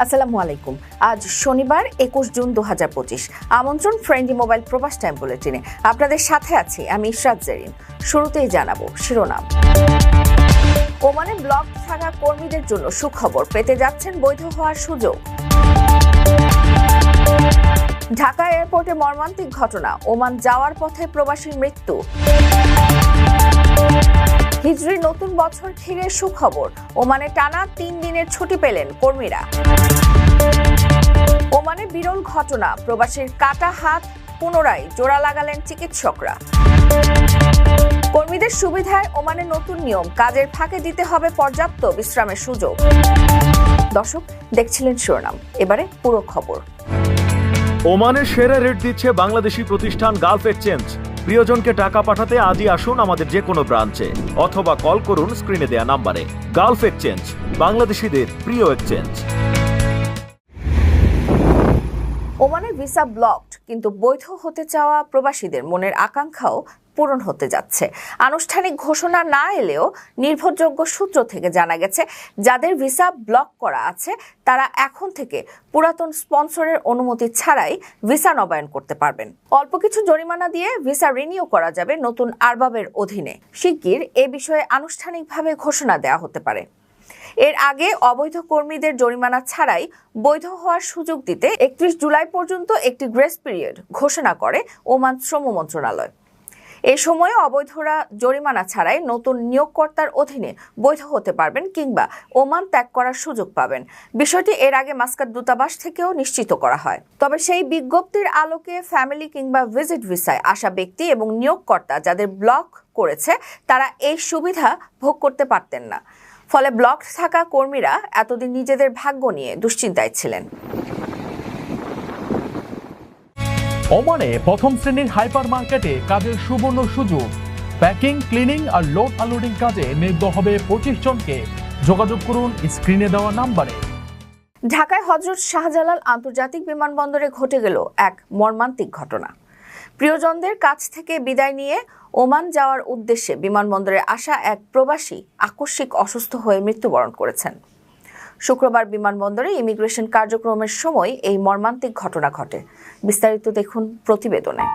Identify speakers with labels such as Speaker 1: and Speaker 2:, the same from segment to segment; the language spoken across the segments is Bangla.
Speaker 1: আসসালামু আলাইকুম। আজ শনিবার 21 জুন 2025। আমন্ত্রণ ফ্রেন্ডলি মোবাইল প্রবাস টাইম বুলেটিনে। আপনাদের সাথে আছি আমি ইশরাত জেরিন। শুরুতেই জানাবো শিরোনাম। ওমানে ব্লক থাকা কর্মীদের জন্য সুখবর, পেতে যাচ্ছেন বৈধ হওয়ার সুযোগ। ঢাকা এয়ারপোর্টে মর্মান্তিক ঘটনা, ওমান যাওয়ার পথে প্রবাসীর মৃত্যু। হিজরি নতুন বছর ঘিরে সুখবর, ওমানে টানা 3 দিনের ছুটি পেলেন কর্মীরা। ওমানে বিরল ঘটনা, প্রবাসীর কাটা হাত পুনরায় জোড়া লাগালেন চিকিৎসকরা। কর্মীদের সুবিধায় ওমানে নতুন নিয়ম, কাজের ফাঁকে দিতে হবে পর্যাপ্ত বিশ্রামের সুযোগ। দর্শক, দেখছিলেন শিরোনাম, এবারে পুরো খবর।
Speaker 2: ওমানে সেরা রেট দিচ্ছে বাংলাদেশি প্রতিষ্ঠান গালফ এক্সচেঞ্জ। প্রিয়জনকে টাকা পাঠাতে আজই আসুন আমাদের যে কোনো ব্রাঞ্চে অথবা কল করুন স্ক্রিনে দেয়া নাম্বারে। গালফ এক্সচেঞ্জ, বাংলাদেশিদের প্রিয় এক্সচেঞ্জ।
Speaker 1: ওমানের ভিসা ব্লকড, কিন্তু বৈধ হতে চাওয়া প্রবাসীদের মনের আকাঙ্ক্ষাও পূরণ হতে যাচ্ছে। আনুষ্ঠানিক ঘোষণা না এলেও নির্ভরযোগ্য সূত্র থেকে জানা গেছে, যাদের ভিসা ব্লক করা আছে তারা এখন থেকে পুরাতন স্পন্সরের অনুমতি ছাড়াই ভিসা নবায়ন করতে পারবেন। অল্প কিছু জরিমানা দিয়ে ভিসা রিনিউ করা যাবে নতুন আরবাবের অধীনে। শিগগির এ বিষয়ে আনুষ্ঠানিকভাবে ঘোষণা দেওয়া হতে পারে। এর আগে অবৈধ কর্মীদের জরিমানা ছাড়াই বৈধ হওয়ার সুযোগ দিতে 31 জুলাই পর্যন্ত একটি গ্রেস পিরিয়ড ঘোষণা করে ওমান শ্রম মন্ত্রণালয়। এই সময়ে অবৈধরা জরিমানা ছাড়াই নতুন নিয়োগকর্তার অধীনে বৈধ হতে পারবেন কিংবা ওমান ত্যাগ করার সুযোগ পাবেন। বিষয়টি এর আগে মাস্কাট দূতাবাস থেকেও নিশ্চিত করা হয়। তবে সেই বিজ্ঞপ্তির আলোকে ফ্যামিলি কিংবা ভিজিট ভিসায় আসা ব্যক্তি এবং নিয়োগকর্তা যাদের ব্লক করেছে তারা এই সুবিধা ভোগ করতে পারতেন না। ফলে ব্লক থাকা কর্মীরা এতদিন নিজেদের ভাগ্য নিয়ে দুশ্চিন্তায় ছিলেন।
Speaker 3: ওমানে প্রথম শ্রেণীর হাইপার মার্কেটে কাজের সুবর্ণ সুযোগ। প্যাকিং, ক্লিনিং আর লোড আনলোডিং কাজে নিয়োগ হবে 25 জনকে। যোগাযোগ করুন স্ক্রিনে দেওয়া নাম্বারে।
Speaker 1: ঢাকায় হযরত শাহজালাল আন্তর্জাতিক বিমানবন্দরে ঘটে গেল এক মর্মান্তিক ঘটনা। প্রিয়জনদের কাছ থেকে বিদায় নিয়ে ওমান যাওয়ার উদ্দেশ্যে বিমানবন্দরে আসা এক প্রবাসী আকস্মিক অসুস্থ হয়ে মৃত্যুবরণ করেছেন। শুক্রবার বিমানবন্দরে ইমিগ্রেশন কার্যক্রমের সময় এই মর্মান্তিক ঘটনা ঘটে। বিস্তারিত দেখুন প্রতিবেদনে।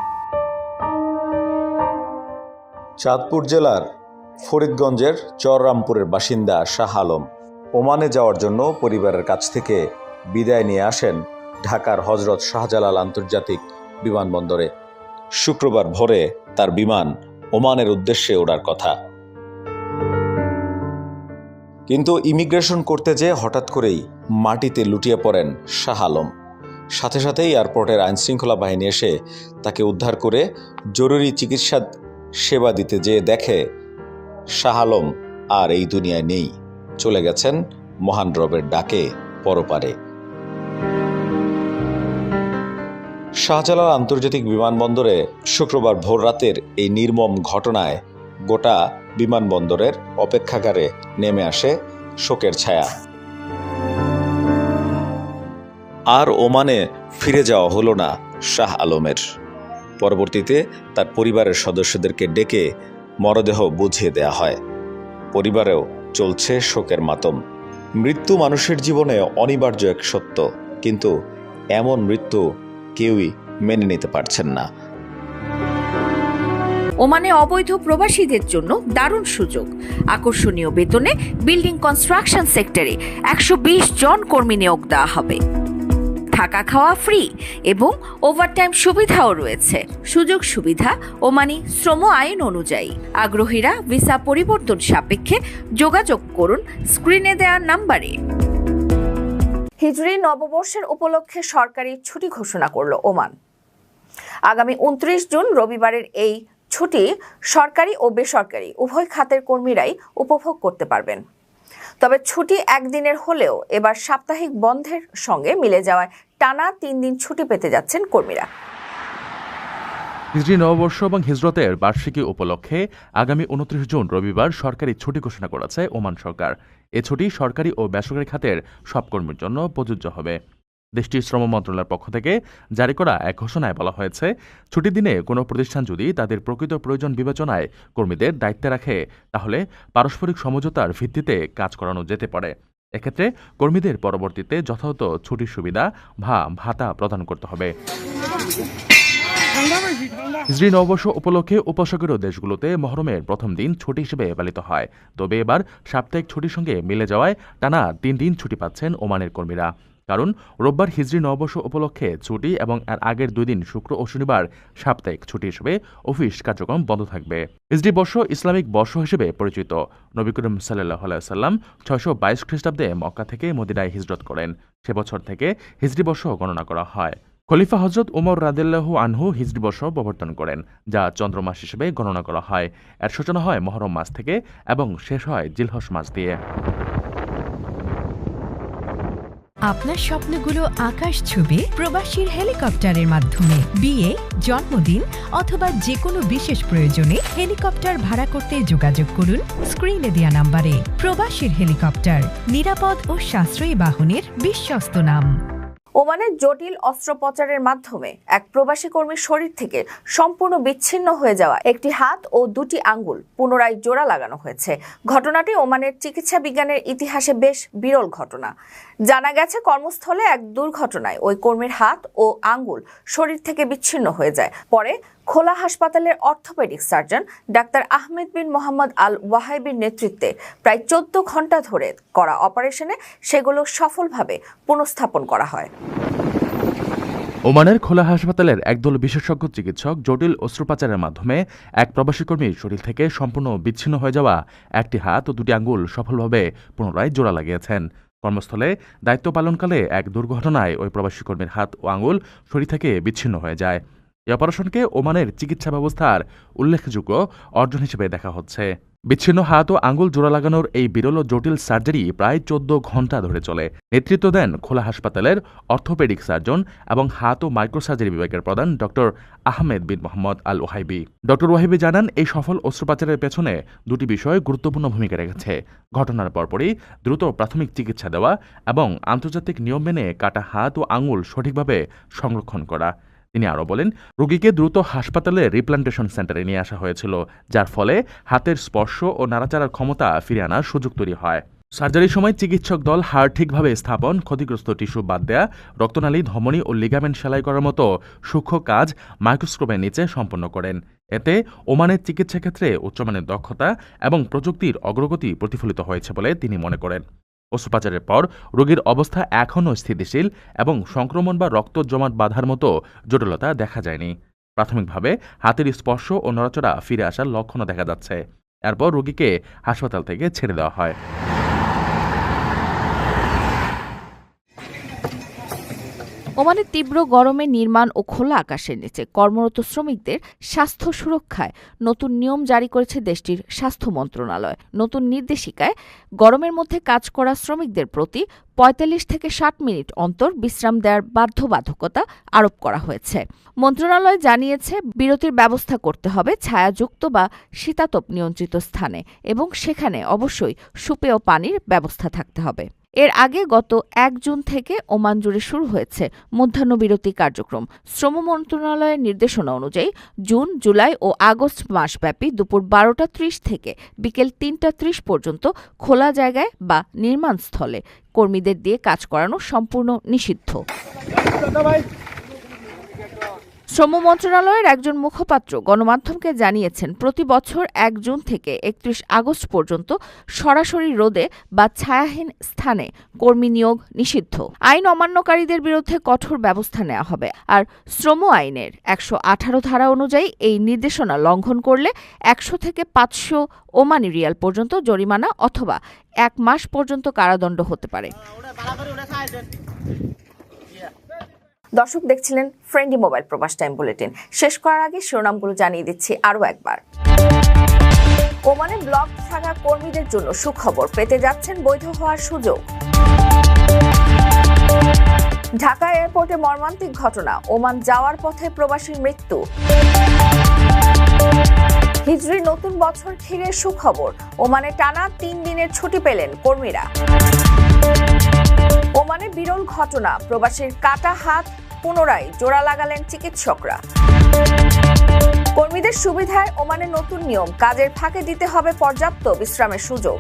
Speaker 4: চাঁদপুর জেলার ফরিদগঞ্জের চররামপুরের বাসিন্দা শাহ আলম ওমানে যাওয়ার জন্য পরিবারের কাছ থেকে বিদায় নিয়ে আসেন ঢাকার হযরত শাহজালাল আন্তর্জাতিক বিমানবন্দরে। শুক্রবার ভোরে তার বিমান ওমানের উদ্দেশ্যে ওড়ার কথা, কিন্তু ইমিগ্রেশন করতে যেয়ে হঠাৎ করেই মাটিতে লুটিয়ে পড়েন শাহ আলম। সাথে সাথেই এয়ারপোর্টের আইনশৃঙ্খলা বাহিনী এসে তাকে উদ্ধার করে জরুরি চিকিৎসা সেবা দিতে যেয়ে দেখে শাহ আলম আর এই দুনিয়ায় নেই, চলে গেছেন মহান রবের ডাকে পরপারে। শাহজালাল আন্তর্জাতিক বিমানবন্দরে শুক্রবার ভোর রাতের এই নির্মম ঘটনায় গোটা বিমানবন্দরের অপেক্ষাগারে নেমে আসে শোকের ছায়া। আর ওমানে ফিরে যাওয়া হলো না শাহ আলমের। পরবর্তীতে তার পরিবারের সদস্যদেরকে ডেকে মরদেহ বুঝিয়ে দেয়া হয়। পরিবারেও চলছে শোকের মাতম। মৃত্যু মানুষের জীবনে অনিবার্য এক সত্য, কিন্তু এমন মৃত্যু কেউই মেনে নিতে পারছেন না।
Speaker 1: ওমানে অবৈধ প্রবাসীদের জন্য দারুণ সুযোগ। আকর্ষণীয় বেতনে বিল্ডিং কনস্ট্রাকশন সেক্টরে 120 জন কর্মী নিয়োগ দেওয়া হবে। থাকা খাওয়া ফ্রি এবং ওভারটাইম সুবিধাও রয়েছে। সুযোগ সুবিধা ওমানি শ্রম আইন অনুযায়ী। আগ্রহীরা ভিসা পরিবর্তন সাপেক্ষে যোগাযোগ করুন স্ক্রিনে দেওয়া নাম্বারে। হিজরি নববর্ষের উপলক্ষে সরকারি ছুটি ঘোষণা করল ওমান। আগামী 29 জুন রবিবারের এই ছুটি সরকারি ও বেসরকারি উভয় খাতের কর্মীরাই উপভোগ করতে পারবেন। তবে ছুটি একদিনের হলেও এবার সাপ্তাহিক বন্ধের সঙ্গে মিলে যাওয়ায় টানা 3 দিন ছুটি পেতে যাচ্ছেন কর্মীরা।
Speaker 3: হিজরি নববর্ষ এবং হিজরতের বার্ষিকী উপলক্ষে আগামী 29 জুন রবিবার সরকারি ছুটি ঘোষণা করেছে ওমান সরকার। এ ছুটি সরকারি ও বেসরকারি খাতের সব কর্মীর জন্য প্রযোজ্য হবে। দেশটির শ্রম মন্ত্রণালয়ের পক্ষ থেকে জারি করা এক ঘোষণায় বলা হয়েছে, ছুটির দিনে কোনো প্রতিষ্ঠান যদি তাদের প্রকৃত প্রয়োজন বিবেচনায় কর্মীদের দায়িত্বে রাখে তাহলে পারস্পরিক সমঝোতার ভিত্তিতে কাজ করানো যেতে পারে। এক্ষেত্রে কর্মীদের পরবর্তীতে যথাযথ ছুটির সুবিধা বা ভাতা প্রদান করতে হবে। হিজরি নববর্ষ উপলক্ষে উপসাগরীয় দেশগুলোতে মহরমের প্রথম দিন ছুটি হিসেবে পালিত হয়। তবে এবার সাপ্তাহিক ছুটির সঙ্গে মিলে যাওয়ায় টানা 3 দিন ছুটি পাচ্ছেন ওমানের কর্মীরা। কারণ রোববার হিজরি নববর্ষ উপলক্ষে ছুটি এবং এর আগের 2 দিন শুক্র ও শনিবার সাপ্তাহিক ছুটি হিসেবে অফিস কার্যক্রম বন্ধ থাকবে। হিজরি বর্ষ ইসলামিক বর্ষ হিসেবে পরিচিত। নবী করিম সাল্লাল্লাহু আলাইহি ওয়াসাল্লাম 622 খ্রিস্টাব্দে মক্কা থেকে মদিনায় হিজরত করেন। সে বছর থেকে হিজরি বর্ষ গণনা করা হয়। খলিফা হযরত উমর রাদিয়াল্লাহু আনহু হিজরি বর্ষ প্রবর্তন করেন, যা চন্দ্রমাস হিসেবে গণনা করা হয়। এর সূচনা হয় মহরম মাস থেকে এবং শেষ হয় জিলহজ মাস দিয়ে।
Speaker 5: আপনার স্বপ্নগুলো আকাশ ছুবে প্রবাসীর হেলিকপ্টারের মাধ্যমে। বিয়ে, জন্মদিন অথবা যে কোনো বিশেষ প্রয়োজনে হেলিকপ্টার ভাড়া করতে যোগাযোগ করুন স্ক্রিনে দেয়া নাম্বারে। প্রবাসীর হেলিকপ্টার, নিরাপদ ও সাশ্রয়ী বাহনের বিশ্বস্ত নাম।
Speaker 1: ওমানের জটিল অস্ত্রোপচারের মাধ্যমে এক প্রবাসী কর্মীর শরীর থেকে সম্পূর্ণ বিচ্ছিন্ন হয়ে যাওয়া একটি হাত ও 2টি আঙ্গুল পুনরায় জোড়া লাগানো হয়েছে। ঘটনাটি ওমানের চিকিৎসা বিজ্ঞানের ইতিহাসে বেশ বিরল ঘটনা। জানা গেছে, কর্মস্থলে এক দুর্ঘটনায় ওই কর্মীর হাত ও আঙ্গুল শরীর থেকে বিচ্ছিন্ন হয়ে যায়। পরে খোলা হাসপাতালের অর্থোপেডিক সার্জন ডাক্তার আহমেদ বিন মোহাম্মদ আল ওয়াহাইবির নেতৃত্বে প্রায় 14 ঘন্টা ধরে করা অপারেশনে সেগুলো সফলভাবে পুনঃস্থাপন করা হয়।
Speaker 3: ওমানের খোলা হাসপাতালের একদল বিশেষজ্ঞ চিকিৎসক জটিল অস্ত্রোপচারের মাধ্যমে এক প্রবাসী কর্মীর শরীর থেকে সম্পূর্ণ বিচ্ছিন্ন হয়ে যাওয়া একটি হাত ও 2টি আঙ্গুল সফলভাবে পুনরায় জোড়া লাগিয়েছেন। কর্মস্থলে দায়িত্ব পালনকালে এক দুর্ঘটনায় ওই প্রবাসী কর্মীর হাত ও আঙ্গুল শরীর থেকে বিচ্ছিন্ন হয়ে যায়। এই অপারেশনকে ওমানের চিকিৎসা ব্যবস্থার উল্লেখযোগ্য অর্জন হিসেবে দেখা হচ্ছে। বিচ্ছিন্ন হাত ও আঙ্গুল জোড়া লাগানোর এই বিরল ও জটিল সার্জারি প্রায় 14 ঘন্টা ধরে চলে। নেতৃত্ব দেন খোলা হাসপাতালের অর্থোপেডিক সার্জন এবং হাত ও মাইক্রোসার্জারি বিভাগের প্রধান ডক্টর আহমেদ বিন মোহাম্মদ আল ওয়াহিবি। ডক্টর ওয়াহিবি জানান, এই সফল অস্ত্রোপচারের পেছনে 2টি বিষয় গুরুত্বপূর্ণ ভূমিকা রেখেছে। ঘটনার পরপরই দ্রুত প্রাথমিক চিকিৎসা দেওয়া এবং আন্তর্জাতিক নিয়ম মেনে কাটা হাত ও আঙ্গুল সঠিকভাবে সংরক্ষণ করা। তিনি আরও বলেন, রোগীকে দ্রুত হাসপাতালে রিপ্লান্টেশন সেন্টারে নিয়ে আসা হয়েছিল, যার ফলে হাতের স্পর্শ ও নাড়াচাড়ার ক্ষমতা ফিরে আনার সুযোগ তৈরি হয়। সার্জারির সময় চিকিৎসক দল হাড় ঠিকভাবে স্থাপন, ক্ষতিগ্রস্ত টিস্যু বাদ দেয়া, রক্তনালী, ধমনী ও লিগামেন্ট সেলাই করার মতো সূক্ষ্ম কাজ মাইক্রোস্কোপের নিচে সম্পন্ন করেন। এতে ওমানের চিকিৎসা ক্ষেত্রে উচ্চমানের দক্ষতা এবং প্রযুক্তির অগ্রগতি প্রতিফলিত হয়েছে বলে তিনি মনে করেন। অস্ত্রোপচারের পর রোগীর অবস্থা এখনও স্থিতিশীল এবং সংক্রমণ বা রক্ত জমাট বাঁধার মতো জটিলতা দেখা যায়নি। প্রাথমিকভাবে হাতের স্পর্শ ও নড়াচড়া ফিরে আসার লক্ষণও দেখা যাচ্ছে। এরপর রোগীকে হাসপাতাল থেকে ছেড়ে দেওয়া হয়।
Speaker 1: ওমানের তীব্র গরমে নির্মাণ ও খোলা আকাশের নিচে কর্মরত শ্রমিকদের স্বাস্থ্য সুরক্ষায় নতুন নিয়ম জারি করেছে দেশটির স্বাস্থ্য মন্ত্রণালয়। নতুন নির্দেশিকায় গরমের মধ্যে কাজ করা শ্রমিকদের প্রতি 45 থেকে 60 মিনিট অন্তর বিশ্রাম দেওয়ার বাধ্যবাধকতা আরোপ করা হয়েছে। মন্ত্রণালয় জানিয়েছে, বিরতির ব্যবস্থা করতে হবে ছায়াযুক্ত বা শীতাতপ নিয়ন্ত্রিত স্থানে এবং সেখানে অবশ্যই সুপেয় পানির ব্যবস্থা থাকতে হবে। এর আগে গত 1 জুন থেকে ওমান জুড়ে শুরু হয়েছে মধ্যাহ্নবিরতি কার্যক্রম। শ্রম মন্ত্রণালয়ের নির্দেশনা অনুযায়ী জুন, জুলাই ও আগস্ট মাসব্যাপী দুপুর 12:30 থেকে বিকেল 3:30 পর্যন্ত খোলা জায়গায় বা নির্মাণস্থলে কর্মীদের দিয়ে কাজ করানো সম্পূর্ণ নিষিদ্ধ। শ্রম মন্ত্রণালয়ের একজন মুখপাত্র গণমাধ্যমকে জানিয়েছেন, প্রতি বছর 1 জুন থেকে 31 আগস্ট পর্যন্ত সরাসরি রোদে বা ছায়াহীন স্থানে কর্মী নিয়োগ নিষিদ্ধ। আইন অমান্যকারীদের বিরুদ্ধে কঠোর ব্যবস্থা নেওয়া হবে। আর শ্রম আইনের 118 ধারা অনুযায়ী এই নির্দেশনা লঙ্ঘন করলে 100 থেকে 500 ওমানি রিয়াল পর্যন্ত জরিমানা অথবা 1 মাস পর্যন্ত কারাদণ্ড হতে পারে। দর্শক দেখছিলেন ফ্রেন্ডলি মোবাইল প্রবাস টাইম বুলেটিন। শেষ করার আগে শিরোনামগুলো জানিয়ে দিচ্ছি আরও একবার। ওমানে ব্লক থাকা কর্মীদের জন্য সুখবর, পেতে যাচ্ছেন বৈধ হওয়ার সুযোগ। ঢাকা এয়ারপোর্টে মর্মান্তিক ঘটনা, ওমান যাওয়ার পথে প্রবাসীর মৃত্যু। হিজরি নতুন বছর ঘিরে সুখবর, ওমানে টানা 3 দিনের ছুটি পেলেন কর্মীরা। ওমানে বিরল ঘটনা, প্রবাসীর কাটা হাত পুনরায় জোড়া লাগালেন চিকিৎসকরা। কর্মীদের সুবিধায় ওমানে নতুন নিয়ম, কাজের ফাঁকে দিতে হবে পর্যাপ্ত বিশ্রামের সুযোগ।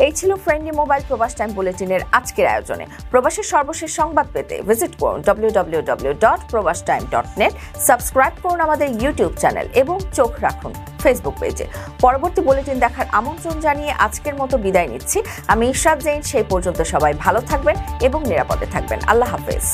Speaker 1: এই ছিল ফ্রেন্ডলি মোবাইল প্রবাস টাইম বুলেটিনের আজকের আয়োজনে। প্রবাসের সর্বশেষ সংবাদ পেতে ভিজিট করুন www.probastime.net, সাবস্ক্রাইব করুন আমাদের ইউটিউব চ্যানেল এবং চোখ রাখুন ফেসবুক পেজে। পরবর্তী বুলেটিন দেখার আমন্ত্রণ জানিয়ে আজকের মতো বিদায় নিচ্ছি। আমি ইশরাত জৈন। সেই পর্যন্ত সবাই ভালো থাকবেন এবং নিরাপদে থাকবেন। আল্লাহ হাফেজ।